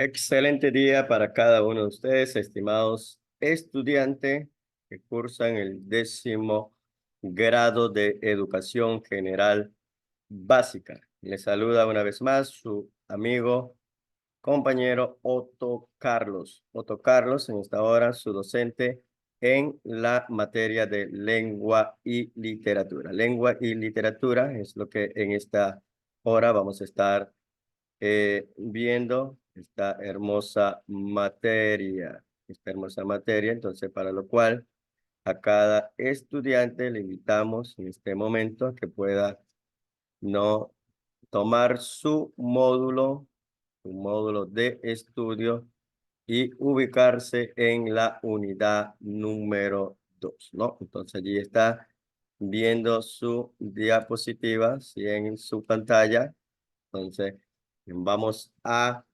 Excelente día para cada uno de ustedes, estimados estudiantes que cursan el 10º grado de Educación General Básica. Les saluda una vez más su amigo, compañero Otto Carlos. Otto Carlos, en esta hora, su docente en la materia de lengua y literatura. Lengua y literatura es lo que en esta hora vamos a estar viendo esta hermosa materia, entonces para lo cual a cada estudiante le invitamos en este momento a que pueda no tomar su módulo de estudio y ubicarse en la unidad número 2, ¿no? Entonces allí está viendo su diapositiva, ¿sí? En su pantalla. Entonces, vamos a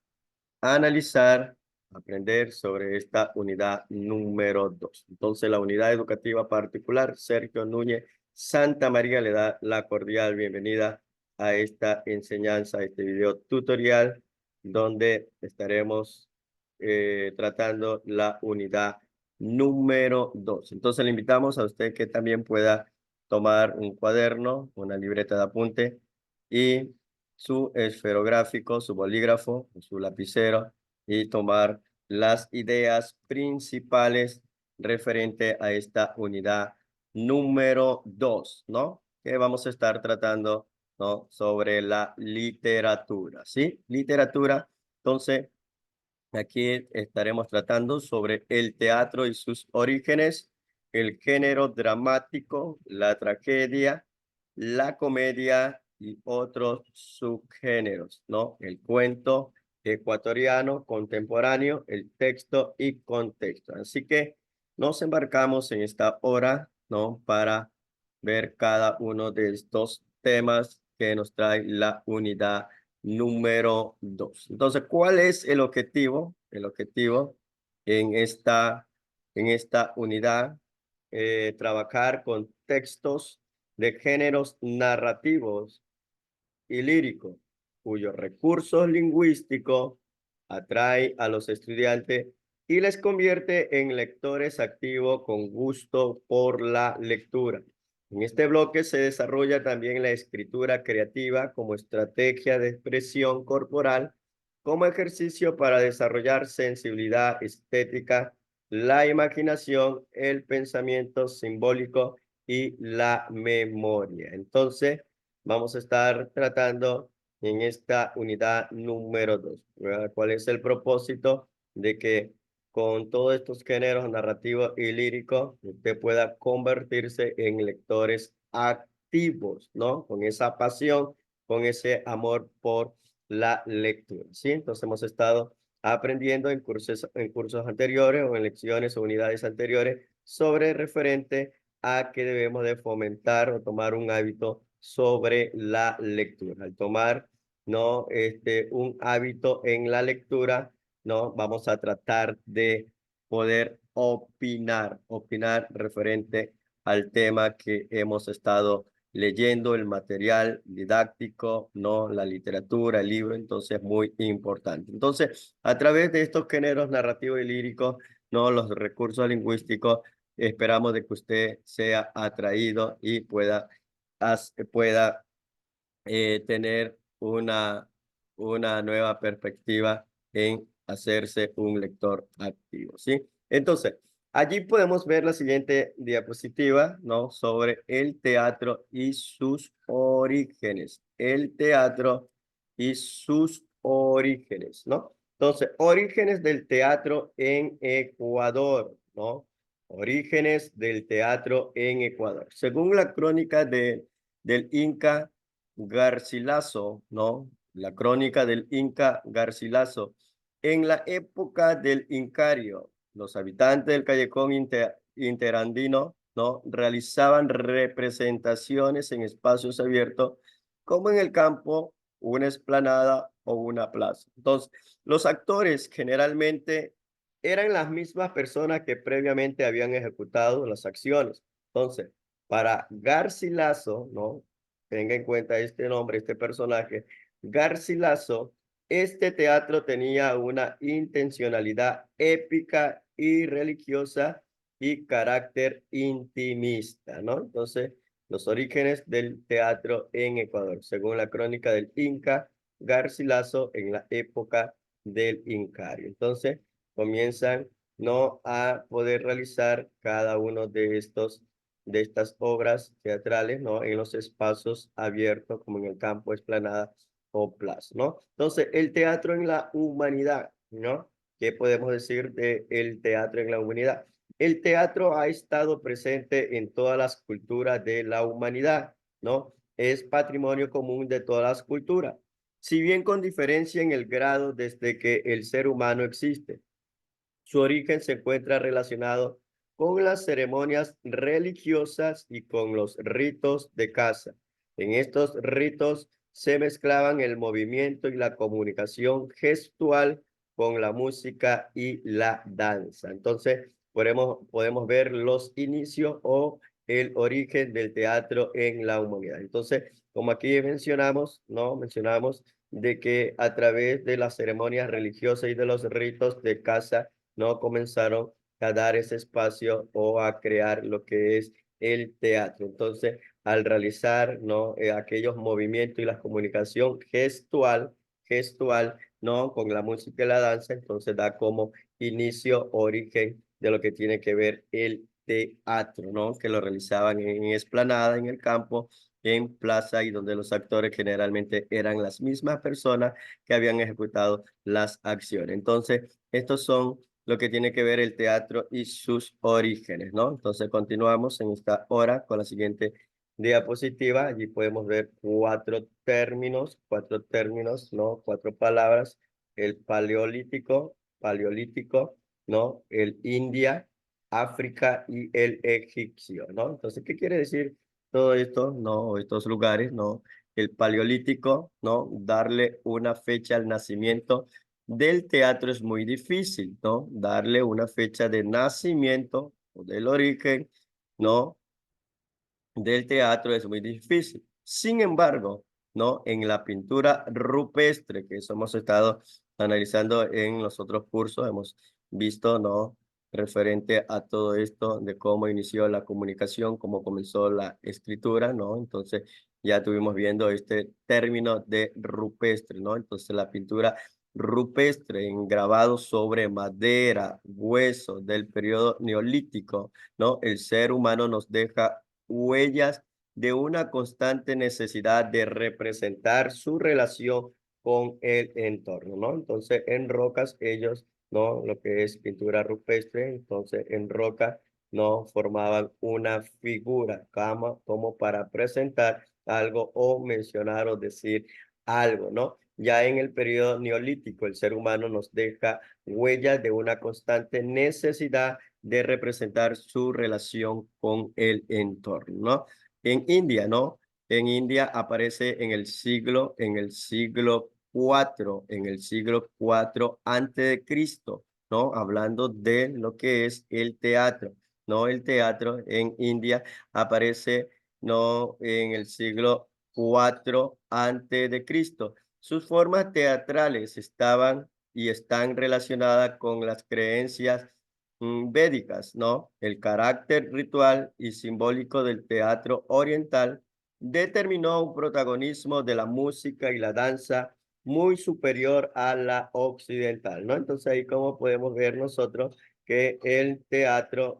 analizar, aprender sobre esta unidad número 2. Entonces, la unidad educativa particular, Sergio Núñez Santa María le da la cordial bienvenida a esta enseñanza, a este video tutorial, donde estaremos tratando la unidad número 2. Entonces, le invitamos a usted que también pueda tomar un cuaderno, una libreta de apunte y su esferográfico, su bolígrafo, su lapicero y tomar las ideas principales referente a esta unidad número 2, ¿no? Que vamos a estar tratando, ¿no? Sobre la literatura, ¿sí? Literatura. Entonces, aquí estaremos tratando sobre el teatro y sus orígenes, el género dramático, la tragedia, la comedia y otros subgéneros, ¿no? El cuento ecuatoriano contemporáneo, el texto y contexto. Así que nos embarcamos en esta hora, ¿no? Para ver cada uno de estos temas que nos trae la unidad número 2. Entonces, ¿cuál es el objetivo? El objetivo en esta unidad, trabajar con textos de géneros narrativos y líricos, cuyos recursos lingüísticos atrae a los estudiantes y les convierte en lectores activos con gusto por la lectura. En este bloque se desarrolla también la escritura creativa como estrategia de expresión corporal, como ejercicio para desarrollar sensibilidad estética, la imaginación, el pensamiento simbólico y la memoria. Entonces, vamos a estar tratando en esta unidad número 2. ¿Cuál es el propósito de que con todos estos géneros narrativos y líricos usted pueda convertirse en lectores activos, ¿no? Con esa pasión, con ese amor por la lectura, ¿sí? Entonces hemos estado aprendiendo en cursos anteriores o en lecciones o unidades anteriores sobre referente a que debemos de fomentar o tomar un hábito sobre la lectura. Al tomar, ¿no? Un hábito en la lectura, ¿no? Vamos a tratar de poder opinar referente al tema que hemos estado leyendo, el material didáctico, ¿no? La literatura, el libro, entonces muy importante. Entonces, a través de estos géneros narrativos y líricos, ¿no? Los recursos lingüísticos, esperamos de que usted sea atraído y pueda tener una nueva perspectiva en hacerse un lector activo, ¿sí? Entonces, allí podemos ver la siguiente diapositiva, ¿no? Sobre el teatro y sus orígenes. El teatro y sus orígenes, ¿no? Entonces, orígenes del teatro en Ecuador, ¿no? Orígenes del teatro en Ecuador. Según la crónica del Inca Garcilaso, ¿no? La crónica del Inca Garcilaso. En la época del Incario, los habitantes del callejón interandino, ¿no? Realizaban representaciones en espacios abiertos, como en el campo, una explanada o una plaza. Entonces, los actores generalmente eran las mismas personas que previamente habían ejecutado las acciones. Entonces, para Garcilaso, ¿no? Tenga en cuenta este nombre, este personaje, Garcilaso Este teatro tenía una intencionalidad épica y religiosa y carácter intimista, ¿no? Entonces, los orígenes del teatro en Ecuador, según la crónica del Inca Garcilaso en la época del Incario. Entonces, comienzan no a poder realizar cada uno de estas obras teatrales, ¿no? En los espacios abiertos, como en el campo, explanada o plaza, ¿no? Entonces, el teatro en la humanidad, ¿no? ¿Qué podemos decir de el teatro en la humanidad? El teatro ha estado presente en todas las culturas de la humanidad, ¿no? Es patrimonio común de todas las culturas, si bien con diferencia en el grado desde que el ser humano existe. Su origen se encuentra relacionado con las ceremonias religiosas y con los ritos de caza. En estos ritos se mezclaban el movimiento y la comunicación gestual con la música y la danza. Entonces, podemos ver los inicios o el origen del teatro en la humanidad. Entonces, como aquí mencionamos, ¿no? Mencionamos de que a través de las ceremonias religiosas y de los ritos de caza, no comenzaron a dar ese espacio o a crear lo que es el teatro. Entonces, al realizar, ¿no? Aquellos movimientos y la comunicación gestual, ¿no? Con la música y la danza, entonces da como inicio, origen de lo que tiene que ver el teatro, ¿no? Que lo realizaban en explanada, en el campo, en plaza y donde los actores generalmente eran las mismas personas que habían ejecutado las acciones. Entonces, estos son lo que tiene que ver el teatro y sus orígenes, ¿no? Entonces continuamos en esta hora con la siguiente diapositiva. Allí podemos ver cuatro términos, ¿no? Cuatro palabras. El paleolítico, ¿no? El India, África y el egipcio, ¿no? Entonces, ¿qué quiere decir todo esto, no? Estos lugares, ¿no? El paleolítico, ¿no? Darle una fecha al nacimiento del teatro es muy difícil, ¿no? Darle una fecha de nacimiento o del origen, ¿no? Del teatro es muy difícil. Sin embargo, ¿no? En la pintura rupestre, que eso hemos estado analizando en los otros cursos, hemos visto, ¿no? Referente a todo esto de cómo inició la comunicación, cómo comenzó la escritura, ¿no? Entonces, ya estuvimos viendo este término de rupestre, ¿no? Entonces, la pintura rupestre en grabado sobre madera, hueso del periodo neolítico, ¿no? El ser humano nos deja huellas de una constante necesidad de representar su relación con el entorno, ¿no? Entonces, en rocas ellos, ¿no? Lo que es pintura rupestre, entonces en roca, ¿no? Formaban una figura como para presentar algo o mencionar o decir algo, ¿no? Ya en el periodo neolítico, el ser humano nos deja huellas de una constante necesidad de representar su relación con el entorno, ¿no? En India, ¿no? En India aparece en el siglo IV antes de Cristo, ¿no? Hablando de lo que es el teatro, ¿no? El teatro en India aparece, ¿no? En el siglo IV antes de Cristo. Sus formas teatrales estaban y están relacionadas con las creencias védicas, ¿no? El carácter ritual y simbólico del teatro oriental determinó un protagonismo de la música y la danza muy superior a la occidental, ¿no? Entonces ahí como podemos ver nosotros que el teatro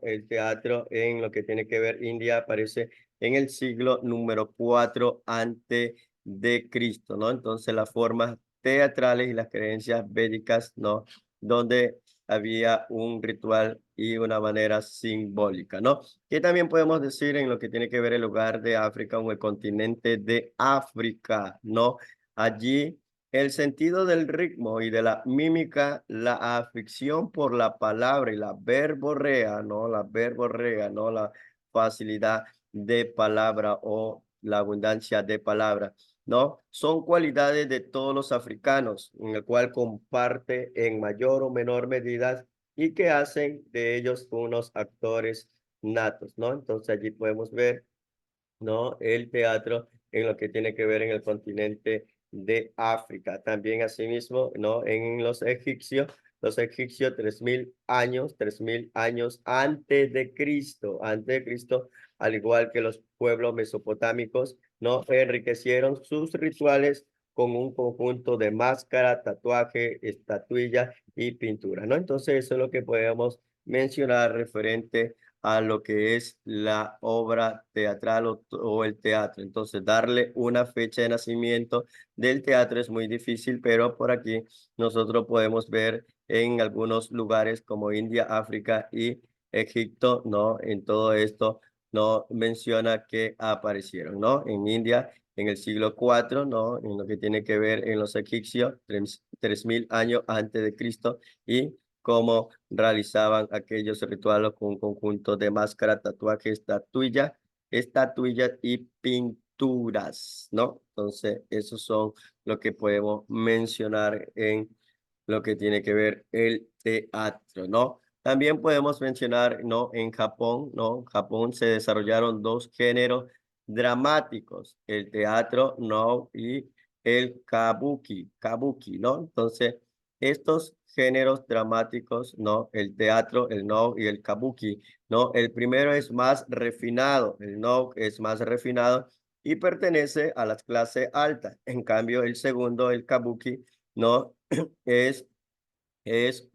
en lo que tiene que ver India aparece en el siglo número 4 antes de Cristo, ¿no? Entonces las formas teatrales y las creencias védicas, ¿no? Donde había un ritual y una manera simbólica, ¿no? ¿Qué también podemos decir en lo que tiene que ver el lugar de África o el continente de África, ¿no? Allí el sentido del ritmo y de la mímica, la afición por la palabra y la verborrea, ¿no? La verborrea, ¿no? La facilidad de palabra o la abundancia de palabra, ¿no? Son cualidades de todos los africanos, en el cual comparte en mayor o menor medida y que hacen de ellos unos actores natos, ¿no? Entonces allí podemos ver, ¿no? El teatro en lo que tiene que ver en el continente de África. También asimismo, ¿no? En los egipcios 3.000 años antes de Cristo, al igual que los pueblos mesopotámicos, ¿no? Enriquecieron sus rituales con un conjunto de máscara, tatuaje, estatuilla y pintura, ¿no? Entonces, eso es lo que podemos mencionar referente a lo que es la obra teatral o el teatro. Entonces, darle una fecha de nacimiento del teatro es muy difícil, pero por aquí nosotros podemos ver en algunos lugares como India, África y Egipto, ¿no? En todo esto, no menciona que aparecieron, ¿no? En India, en el siglo IV, ¿no? En lo que tiene que ver en los egipcios, 3.000 años antes de Cristo, y cómo realizaban aquellos rituales con un conjunto de máscara, tatuajes, estatuillas y pinturas, ¿no? Entonces, esos son lo que podemos mencionar en lo que tiene que ver el teatro, ¿no? También podemos mencionar, ¿no? En Japón, ¿no? Japón se desarrollaron dos géneros dramáticos, el teatro, ¿no? Y el kabuki, ¿no? Entonces, estos géneros dramáticos, ¿no? El teatro, el no y el kabuki, ¿no? El primero es más refinado, el no es más refinado y pertenece a las clases altas. En cambio, el segundo, el kabuki, ¿no? Es es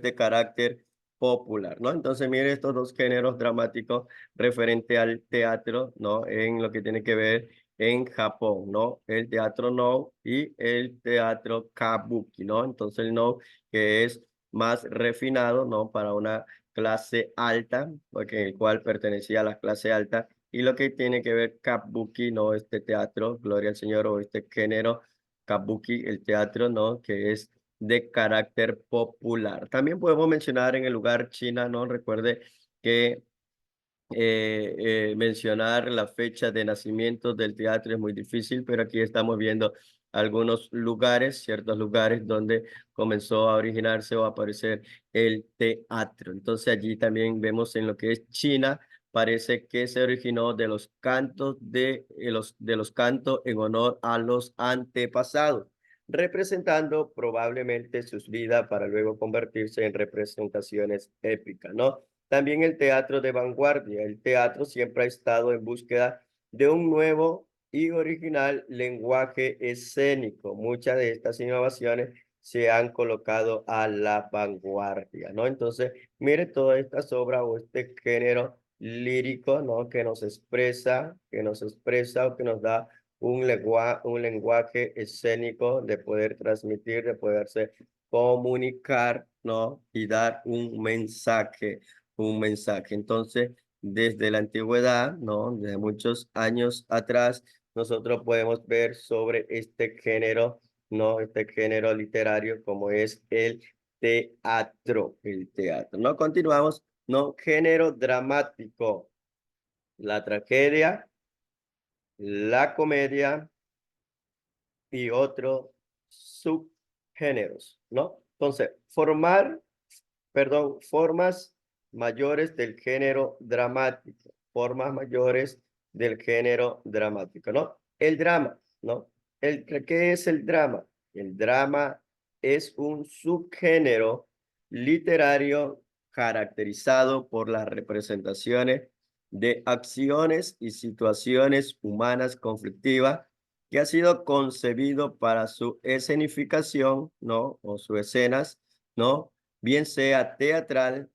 de carácter popular, ¿no? Entonces, mire estos dos géneros dramáticos referente al teatro, ¿no? En lo que tiene que ver en Japón, ¿no? El teatro no y el teatro kabuki, ¿no? Entonces, el no, que es más refinado, ¿no? Para una clase alta, porque el cual pertenecía a la clase alta, y lo que tiene que ver kabuki, ¿no? Este teatro, gloria al Señor, o este género kabuki, el teatro, ¿no? Que es de carácter popular. También podemos mencionar en el lugar China, ¿no? Recuerde que mencionar la fecha de nacimiento del teatro es muy difícil, pero aquí estamos viendo algunos lugares, ciertos lugares donde comenzó a originarse o a aparecer el teatro. Entonces allí también vemos en lo que es China, parece que se originó de los cantos de los cantos en honor a los antepasados, representando probablemente sus vidas para luego convertirse en representaciones épicas, ¿no? También el teatro de vanguardia. El teatro siempre ha estado en búsqueda de un nuevo y original lenguaje escénico. Muchas de estas innovaciones se han colocado a la vanguardia, ¿no? Entonces, mire todas estas obras o este género lírico, ¿no? Que nos expresa o que nos da un lenguaje escénico de poder transmitir, de poderse comunicar, ¿no? Y dar un mensaje. Entonces, desde la antigüedad, ¿no? Desde muchos años atrás, nosotros podemos ver sobre este género, ¿no? Este género literario como es el teatro, ¿no? Continuamos, ¿no? Género dramático, la tragedia, la comedia y otros subgéneros, ¿no? Entonces, formas mayores del género dramático, formas mayores del género dramático, ¿no? El drama, ¿no? ¿Qué es el drama? El drama es un subgénero literario caracterizado por las representaciones de acciones y situaciones humanas conflictivas que ha sido concebido para su escenificación, ¿no? O sus escenas, ¿no? Bien sea teatral,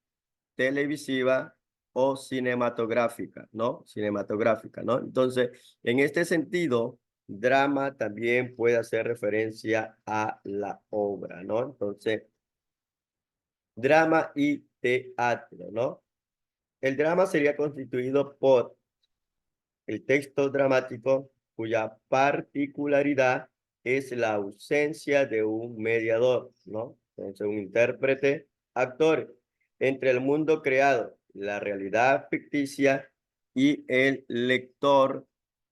televisiva o cinematográfica, ¿no? Cinematográfica, ¿no? Entonces, en este sentido, drama también puede hacer referencia a la obra, ¿no? Entonces, drama y teatro, ¿no? El drama sería constituido por el texto dramático, cuya particularidad es la ausencia de un mediador, ¿no? Entonces, un intérprete, actor, entre el mundo creado, la realidad ficticia y el lector,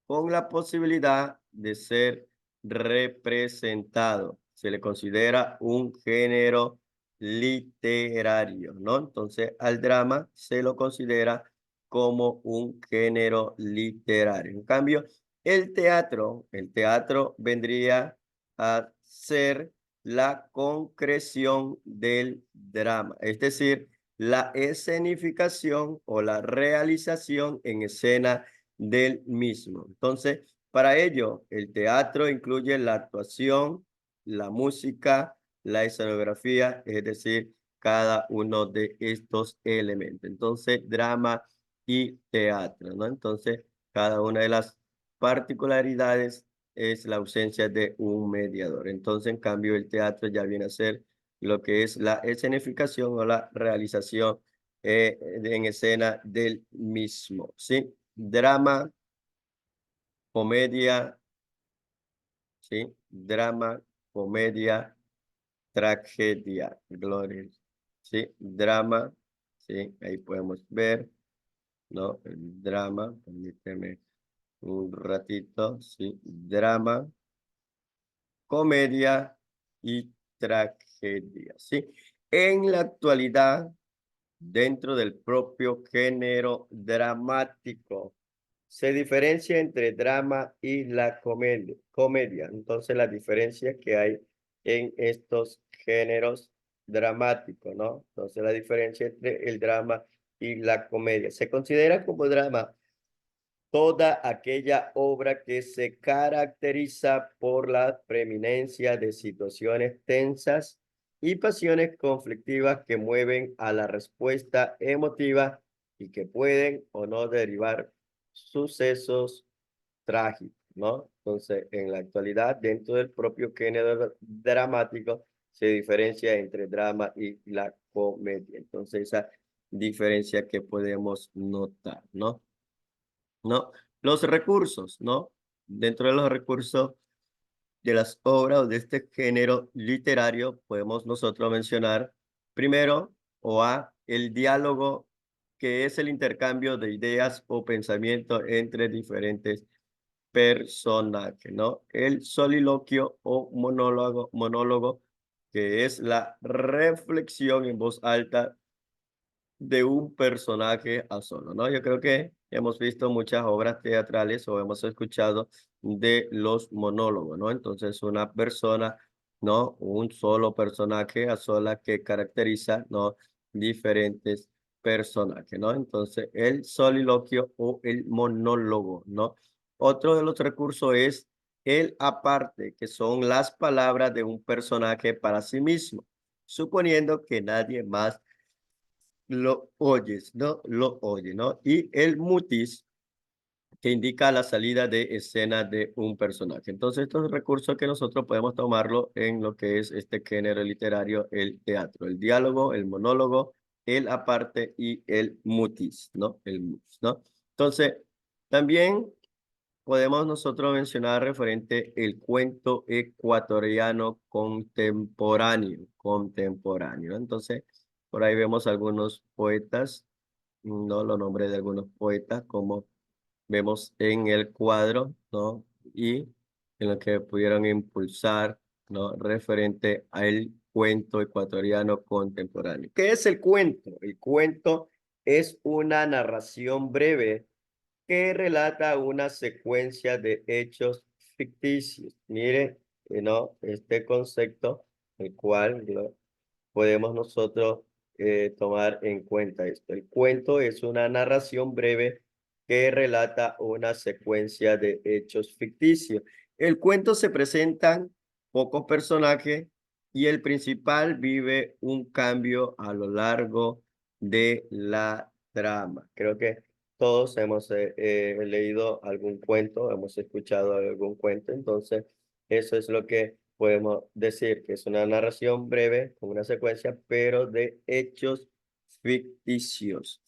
con la posibilidad de ser representado. Se le considera un género literario, ¿no? Entonces, al drama se lo considera como un género literario. En cambio, el teatro vendría a ser la concreción del drama, es decir, la escenificación o la realización en escena del mismo. Entonces, para ello, el teatro incluye la actuación, la música, la escenografía, es decir, cada uno de estos elementos. Entonces, drama y teatro, ¿no? Entonces, cada una de las particularidades es la ausencia de un mediador. Entonces, en cambio, el teatro ya viene a ser lo que es la escenificación o la realización en escena del mismo, ¿sí? Drama, comedia, ¿sí? Drama, comedia, tragedia, gloria, ¿sí? Drama, ¿sí? Ahí podemos ver, ¿no? El drama, permíteme un ratito, ¿sí? Drama, comedia y tragedia, ¿sí? En la actualidad, dentro del propio género dramático, se diferencia entre drama y la comedia. Entonces, la diferencia que hay en estos géneros dramáticos, ¿no? Entonces, la diferencia entre el drama y la comedia. Se considera como drama toda aquella obra que se caracteriza por la preeminencia de situaciones tensas y pasiones conflictivas que mueven a la respuesta emotiva y que pueden o no derivar sucesos trágicos, ¿no? Entonces, en la actualidad, dentro del propio género dramático, se diferencia entre drama y la comedia. Entonces, esa diferencia que podemos notar, ¿no? ¿No? Los recursos, ¿no? Dentro de los recursos de las obras o de este género literario, podemos nosotros mencionar primero el diálogo, que es el intercambio de ideas o pensamientos entre diferentes personajes, ¿no? El soliloquio o monólogo, que es la reflexión en voz alta de un personaje a solo, ¿no? Yo creo que hemos visto muchas obras teatrales o hemos escuchado de los monólogos, ¿no? Entonces, una persona, ¿no? Un solo personaje a sola que caracteriza, ¿no? Diferentes personajes, ¿no? Entonces, el soliloquio o el monólogo, ¿no? Otro de los recursos es el aparte, que son las palabras de un personaje para sí mismo, suponiendo que nadie más lo oyes, ¿no? Lo oye, ¿no? Y el mutis, que indica la salida de escena de un personaje. Entonces, estos recursos que nosotros podemos tomarlo en lo que es este género literario, el teatro, el diálogo, el monólogo, el aparte y el mutis, ¿no? El mutis, ¿no? Entonces, también podemos nosotros mencionar referente el cuento ecuatoriano contemporáneo. Entonces, por ahí vemos algunos poetas, ¿no? Los nombres de algunos poetas, como vemos en el cuadro, ¿no? Y en lo que pudieron impulsar, ¿no? Referente al cuento ecuatoriano contemporáneo. ¿Qué es el cuento? El cuento es una narración breve que relata una secuencia de hechos ficticios. Mire, ¿no? Este concepto, el cual podemos nosotros tomar en cuenta esto. El cuento es una narración breve que relata una secuencia de hechos ficticios. El cuento se presentan pocos personajes y el principal vive un cambio a lo largo de la trama. Creo que todos hemos leído algún cuento, hemos escuchado algún cuento, entonces eso es lo que podemos decir, que es una narración breve con una secuencia, pero de hechos ficticios.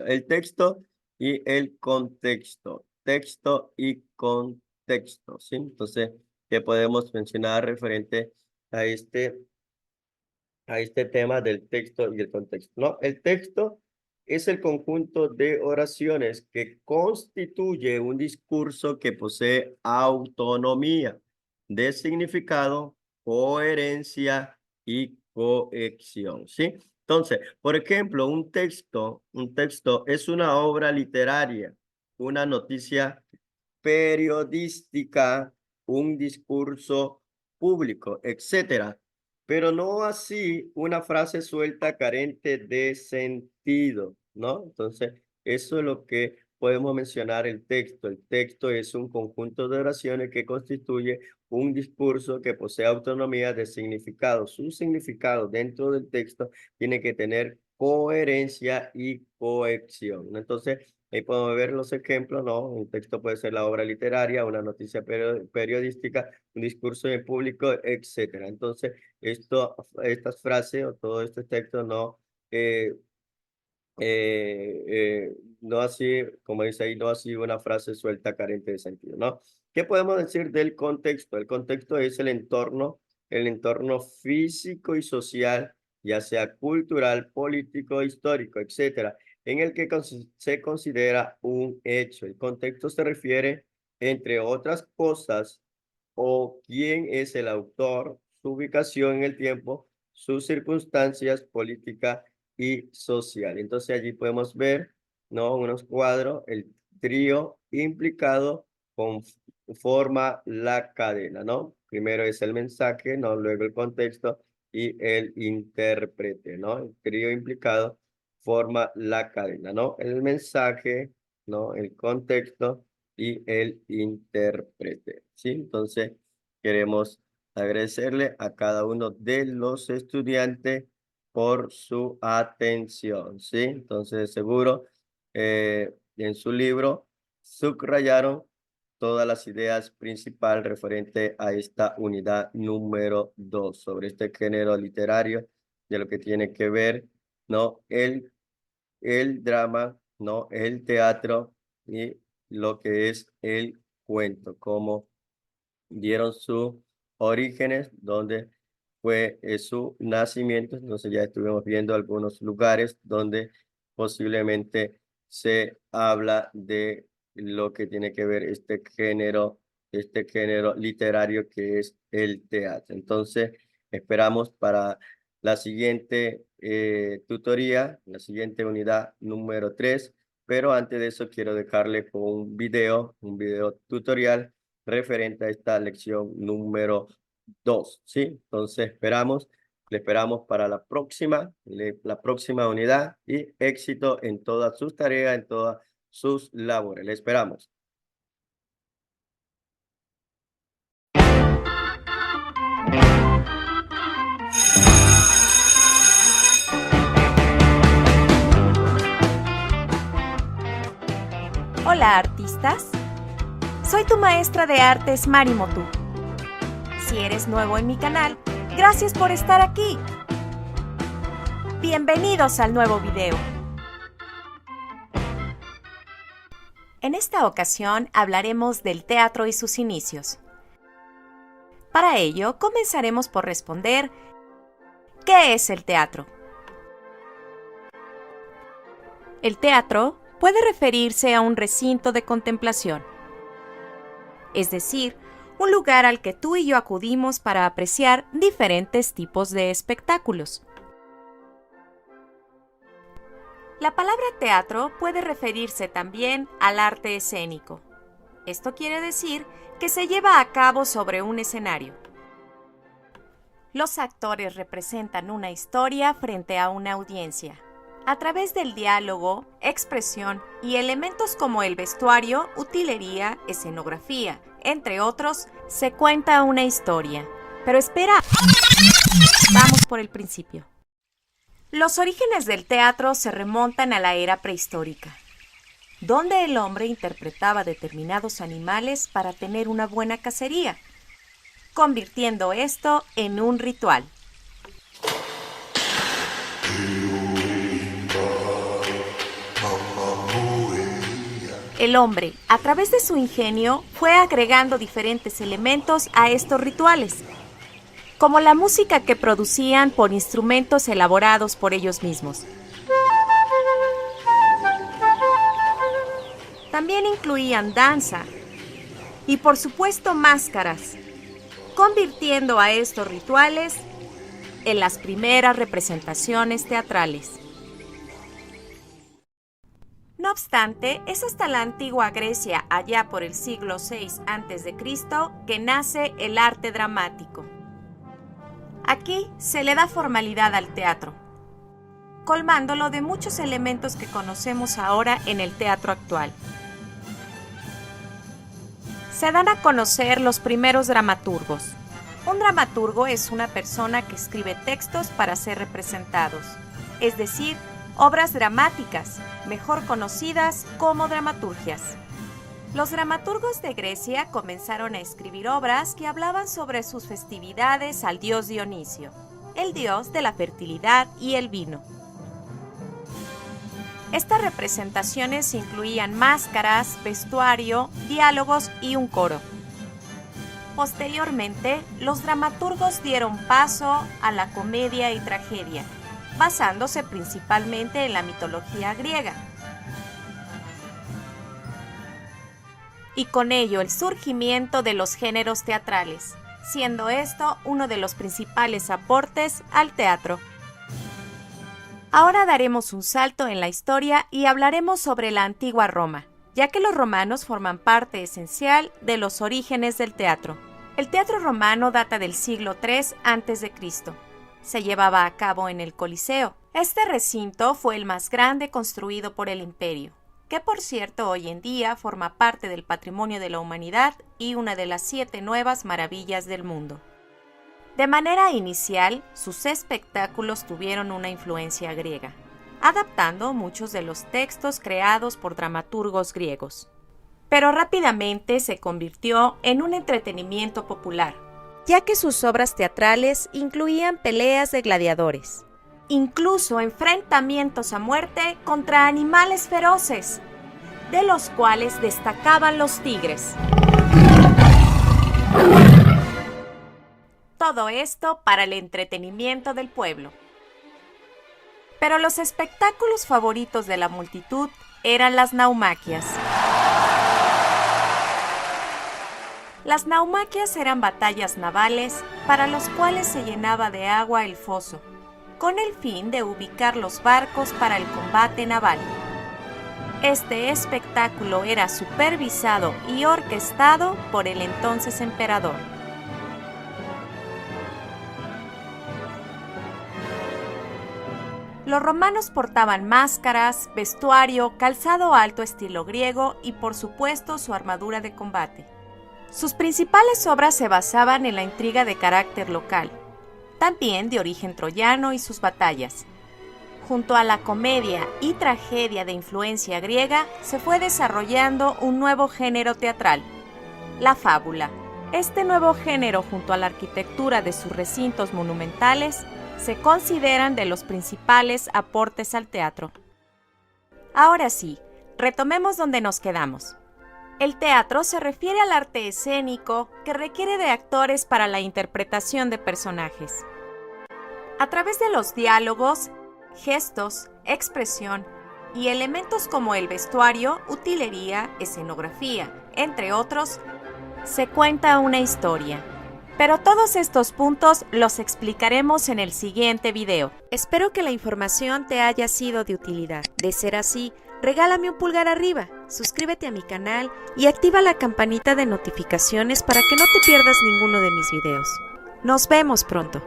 El texto y el contexto, texto y contexto, ¿sí? Entonces, ¿qué podemos mencionar referente a este tema del texto y el contexto? No, el texto es el conjunto de oraciones que constituye un discurso que posee autonomía de significado, coherencia y cohesión, ¿sí? Entonces, por ejemplo, un texto es una obra literaria, una noticia periodística, un discurso público, etcétera. Pero no así una frase suelta carente de sentido, ¿no? Entonces, eso es lo que podemos mencionar el texto. El texto es un conjunto de oraciones que constituye un discurso que posee autonomía de significado. Su significado dentro del texto tiene que tener coherencia y cohesión, ¿no? Entonces, ahí podemos ver los ejemplos, ¿no? Un texto puede ser la obra literaria, una noticia periodística, un discurso en público, etcétera. Entonces, estas frases o todo este texto no, eh, no así, como dice ahí, no así una frase suelta carente de sentido, ¿no? ¿Qué podemos decir del contexto? El contexto es el entorno físico y social, ya sea cultural, político, histórico, etcétera, en el que se considera un hecho. El contexto se refiere, entre otras cosas, o quién es el autor, su ubicación en el tiempo, sus circunstancias políticas y social. Entonces allí podemos ver, ¿no? Unos cuadros, el trío implicado forma la cadena, ¿no? Primero es el mensaje, ¿no? Luego el contexto y el intérprete, ¿no? El trío implicado forma la cadena, ¿no? El mensaje, ¿no? El contexto y el intérprete, ¿sí? Entonces, queremos agradecerle a cada uno de los estudiantes por su atención, ¿sí? Entonces, seguro, en su libro subrayaron todas las ideas principales referente a esta unidad número 2 sobre este género literario, de lo que tiene que ver, ¿no? El drama, ¿no? El teatro y lo que es el cuento, cómo dieron sus orígenes, donde fue su nacimiento. Entonces ya estuvimos viendo algunos lugares donde posiblemente se habla de lo que tiene que ver este género literario que es el teatro. Entonces, esperamos para la siguiente tutoría, la siguiente unidad número 3, pero antes de eso quiero dejarle con un video tutorial referente a esta lección número 2, ¿sí? Entonces le esperamos para la próxima unidad y éxito en todas sus tareas, en todas sus labores. Le esperamos. Hola, artistas. Soy tu maestra de artes Marimotu. Si eres nuevo en mi canal, gracias por estar aquí. Bienvenidos al nuevo video. En esta ocasión hablaremos del teatro y sus inicios. Para ello, comenzaremos por responder ¿qué es el teatro? El teatro puede referirse a un recinto de contemplación, es decir, un lugar al que tú y yo acudimos para apreciar diferentes tipos de espectáculos. La palabra teatro puede referirse también al arte escénico. Esto quiere decir que se lleva a cabo sobre un escenario. Los actores representan una historia frente a una audiencia. A través del diálogo, expresión y elementos como el vestuario, utilería, escenografía, entre otros, se cuenta una historia. Pero espera, vamos por el principio. Los orígenes del teatro se remontan a la era prehistórica, donde el hombre interpretaba determinados animales para tener una buena cacería, convirtiendo esto en un ritual. El hombre, a través de su ingenio, fue agregando diferentes elementos a estos rituales, como la música que producían por instrumentos elaborados por ellos mismos. También incluían danza y, por supuesto, máscaras, convirtiendo a estos rituales en las primeras representaciones teatrales. No obstante, es hasta la antigua Grecia, allá por el siglo VI a.C., que nace el arte dramático. Aquí se le da formalidad al teatro, colmándolo de muchos elementos que conocemos ahora en el teatro actual. Se dan a conocer los primeros dramaturgos. Un dramaturgo es una persona que escribe textos para ser representados, es decir, obras dramáticas, mejor conocidas como dramaturgias. Los dramaturgos de Grecia comenzaron a escribir obras que hablaban sobre sus festividades al dios Dionisio, el dios de la fertilidad y el vino. Estas representaciones incluían máscaras, vestuario, diálogos y un coro. Posteriormente, los dramaturgos dieron paso a la comedia y tragedia, basándose principalmente en la mitología griega. Y con ello el surgimiento de los géneros teatrales, siendo esto uno de los principales aportes al teatro. Ahora daremos un salto en la historia y hablaremos sobre la antigua Roma, ya que los romanos forman parte esencial de los orígenes del teatro. El teatro romano data del siglo III a.C. Se llevaba a cabo en el Coliseo. Este recinto fue el más grande construido por el imperio, que por cierto hoy en día forma parte del patrimonio de la humanidad y una de las 7 nuevas maravillas del mundo. De manera inicial, sus espectáculos tuvieron una influencia griega, adaptando muchos de los textos creados por dramaturgos griegos. Pero rápidamente se convirtió en un entretenimiento popular, ya que sus obras teatrales incluían peleas de gladiadores, incluso enfrentamientos a muerte contra animales feroces, de los cuales destacaban los tigres. Todo esto para el entretenimiento del pueblo. Pero los espectáculos favoritos de la multitud eran las naumaquias. Las naumaquias eran batallas navales para los cuales se llenaba de agua el foso, con el fin de ubicar los barcos para el combate naval. Este espectáculo era supervisado y orquestado por el entonces emperador. Los romanos portaban máscaras, vestuario, calzado alto estilo griego y por supuesto su armadura de combate. Sus principales obras se basaban en la intriga de carácter local, también de origen troyano y sus batallas. Junto a la comedia y tragedia de influencia griega, se fue desarrollando un nuevo género teatral, la fábula. Este nuevo género, junto a la arquitectura de sus recintos monumentales, se consideran de los principales aportes al teatro. Ahora sí, retomemos donde nos quedamos. El teatro se refiere al arte escénico que requiere de actores para la interpretación de personajes. A través de los diálogos, gestos, expresión y elementos como el vestuario, utilería, escenografía, entre otros, se cuenta una historia. Pero todos estos puntos los explicaremos en el siguiente video. Espero que la información te haya sido de utilidad. De ser así, regálame un pulgar arriba, suscríbete a mi canal y activa la campanita de notificaciones para que no te pierdas ninguno de mis videos. Nos vemos pronto.